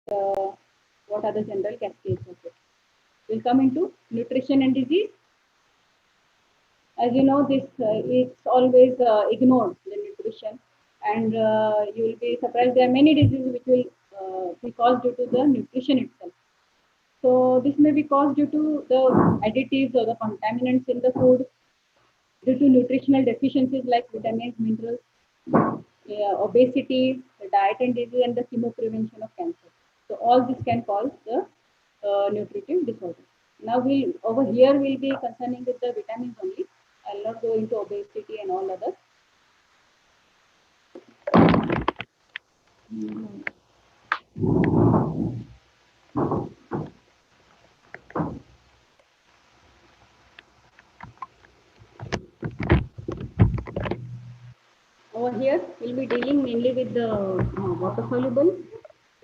what are the general cascades of it. We'll come into nutrition and disease. As you know, this it's always ignored, the nutrition, and you will be surprised there are many diseases which will be caused due to the nutrition itself. So this may be caused due to the additives or the contaminants in the food, due to nutritional deficiencies like vitamins, minerals, obesity, the diet and disease, and the chemoprevention of cancer. So all this can cause the nutritive disorder. Now we over here will be concerning with the vitamins only. I'll not go into obesity and all others. Over here we'll be dealing mainly with the water soluble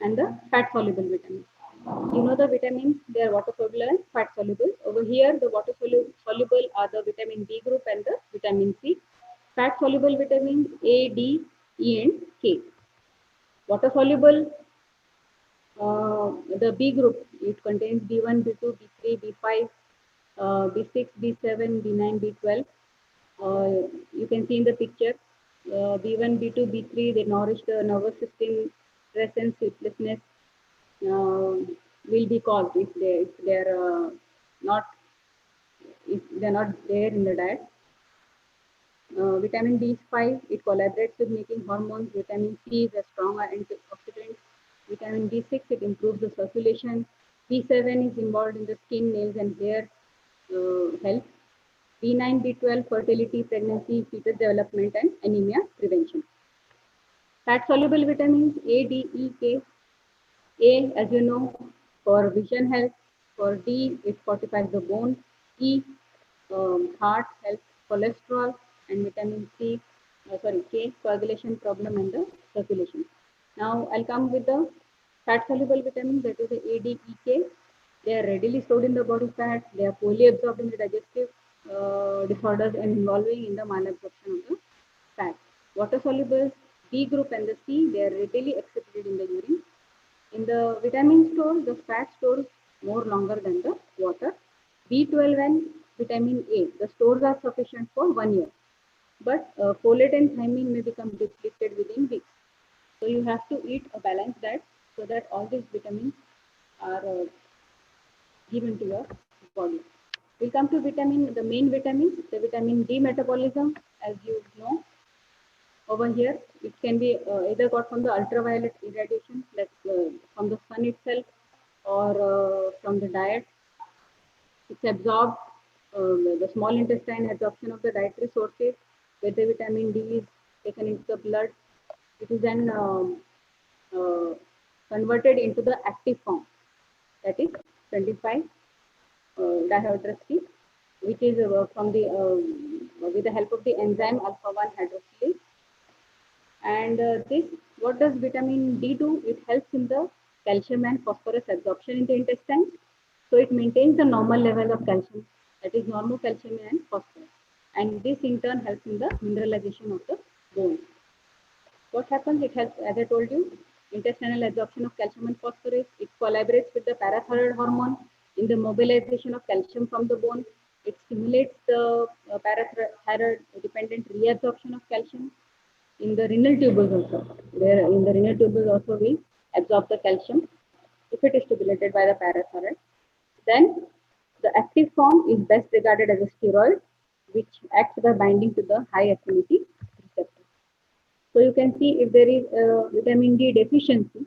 and the fat soluble vitamins. You know the vitamins, they are water soluble and fat soluble. Over here, the water soluble are the vitamin B group and the vitamin C. Fat soluble vitamins A, D, E, and K. Water soluble, the B group, it contains B1, B2, B3, B5, B6, B7, B9, B12. You can see in the picture, B1, B2, B3, they nourish the nervous system, stress and sleeplessness, will be caused if they're not there in the diet. Vitamin B5, it collaborates with making hormones. Vitamin C is a strong antioxidant. Vitamin B6, it improves the circulation. B7 is involved in the skin, nails, and hair health. B9, B12, fertility, pregnancy, fetus development, and anemia prevention. Fat soluble vitamins A, D, E, K. A, as you know, for vision health. For D, it fortifies the bone. E, heart health, cholesterol, and vitamin C, K, coagulation problem and the circulation. Now I'll come with the fat soluble vitamins, that is the A, D, E, K. They are readily stored in the body fat. They are poorly absorbed in the digestive disorders and involving in the malabsorption of the fat. Water soluble B group and the C, they are readily excreted in the urine. In the vitamin store, the fat stores more longer than the water. B12 and vitamin A, the stores are sufficient for 1 year. But folate and thiamine may become depleted within weeks. So you have to eat a balanced diet so that all these vitamins are given to your body. We'll come to the main vitamins, the vitamin D metabolism, as you know. Over here, it can be either got from the ultraviolet irradiation, like from the sun itself, or from the diet. It's absorbed, the small intestine absorption of the dietary sources, where the vitamin D is taken into the blood. It is then uh, converted into the active form, that is 25 dihydroxy, which is from the with the help of the enzyme alpha 1 hydroxylase. And this, what does vitamin D do? It helps in the calcium and phosphorus absorption in the intestine. So it maintains the normal level of calcium, that is normal calcium and phosphorus. And this in turn helps in the mineralization of the bones. What happens? It helps, as I told you, intestinal absorption of calcium and phosphorus. It collaborates with the parathyroid hormone in the mobilization of calcium from the bone. It stimulates the parathyroid dependent reabsorption of calcium in the renal tubules also, where in the renal tubules also will absorb the calcium if it is stimulated by the parathyroid. Then the active form is best regarded as a steroid, which acts by binding to the high affinity receptor. So you can see if there is a vitamin D deficiency,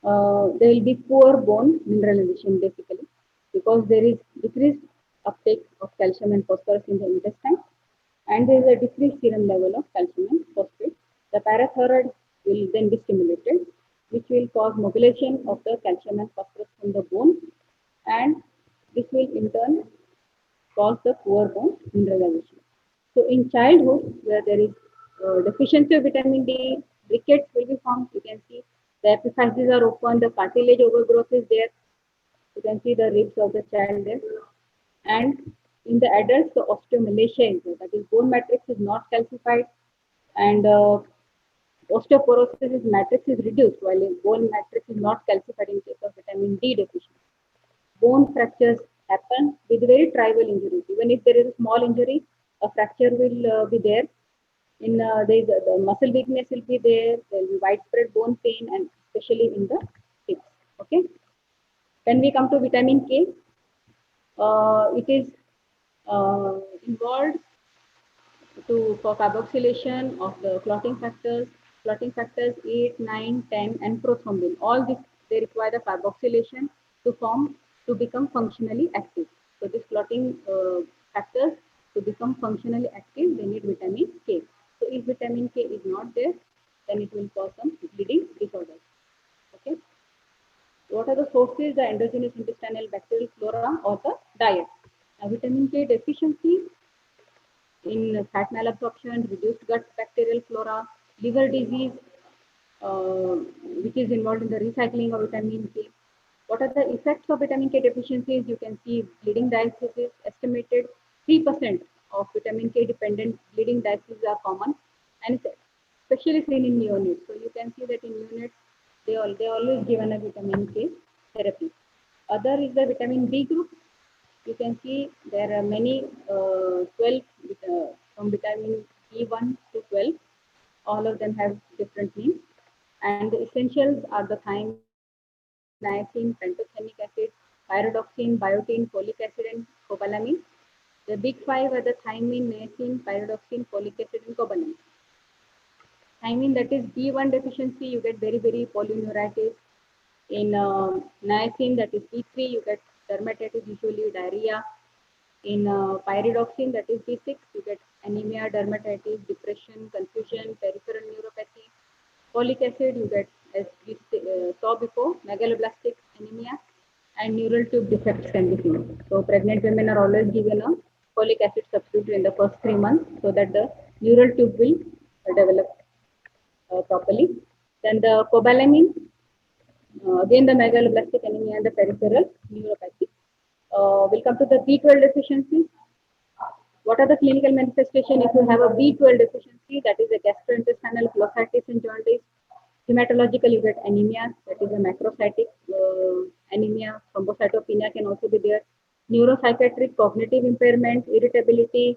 there will be poor bone mineralization basically, because there is decreased uptake of calcium and phosphorus in the intestine, and there is a decreased serum level of calcium and phosphate. The parathyroid will then be stimulated, which will cause mobilization of the calcium and phosphorus from the bone, and this will in turn cause the poor bone mineralization. So in childhood, where there is deficiency of vitamin D, rickets will be formed. You can see the epiphyses are open, the cartilage overgrowth is there. You can see the ribs of the child there. And in the adults, the osteomalacia is there. That is, bone matrix is not calcified, and Osteoporosis is matrix is reduced while bone matrix is not calcified in case of vitamin D deficiency. Bone fractures happen with very trivial injuries. Even if there is a small injury, a fracture will be there. In the muscle weakness will be there. There will be widespread bone pain, and especially in the hips. Okay. When we come to vitamin K, it is involved for carboxylation of the clotting factors 8, 9, 10, and prothrombin. All this they require the carboxylation to become functionally active. So these clotting factors to become functionally active, they need vitamin K. So if vitamin K is not there, then it will cause some bleeding disorders. Okay. What are the sources? The endogenous intestinal bacterial flora or the diet. Now, vitamin K deficiency in fat malabsorption, reduced gut bacterial flora, liver disease, which is involved in the recycling of vitamin K. What are the effects of vitamin K deficiencies? You can see bleeding diastasis, estimated 3% of vitamin K dependent bleeding diastasis are common, and it's especially seen in neonates. So you can see that in neonates, they always given a vitamin K therapy. Other is the vitamin B group. You can see there are many 12 from vitamin B1 to 12. All of them have different names. And the essentials are the thiamine, niacin, pantothenic acid, pyridoxine, biotin, folic acid, and cobalamin. The big five are the thiamine, niacin, pyridoxine, folic acid, and cobalamin. Thiamine, that is B1 deficiency, you get very polyneuritis. In niacin, that is B3, you get dermatitis, usually diarrhea. In pyridoxine, that is B6, you get anemia, dermatitis, depression, confusion, peripheral neuropathy. Folic acid, you get, as we saw before, megaloblastic anemia, and neural tube defects can be seen. So pregnant women are always given a folic acid substitute in the first 3 months so that the neural tube will develop properly. Then the cobalamin, again the megaloblastic anemia and the peripheral neuropathy. We'll come to the B12 deficiency. What are the clinical manifestations if you have a B12 deficiency? That is a gastrointestinal glossitis and jaundice. Hematological, you get anemia, that is a macrocytic anemia. Thrombocytopenia can also be there. Neuropsychiatric, cognitive impairment, irritability,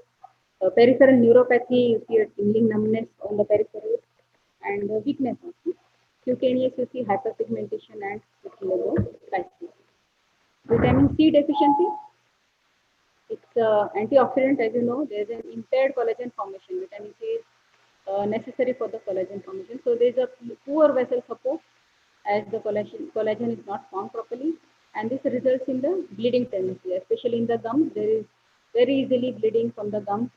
peripheral neuropathy, you see a tingling numbness on the peripheral, and weakness also. Cutaneous, you see hyperpigmentation and vitiligo. Vitamin C deficiency, it's antioxidant, as you know. There's an impaired collagen formation. Vitamin C is necessary for the collagen formation. So there's a poor vessel support as the collagen is not formed properly, and this results in the bleeding tendency, especially in the gums. There is very easily bleeding from the gums.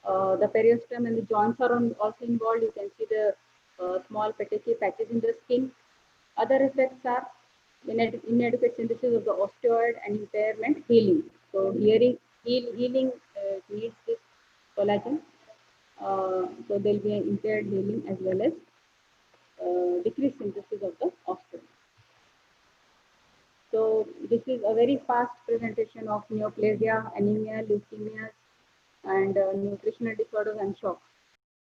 The periosteum and the joints are also involved. You can see the small petechial patches in the skin. Other effects are inadequate synthesis of the osteoid and impairment healing. So healing needs this collagen. So there will be an impaired healing as well as decreased synthesis of the osteoid. So this is a very fast presentation of neoplasia, anemia, leukemia, and nutritional disorders and shock.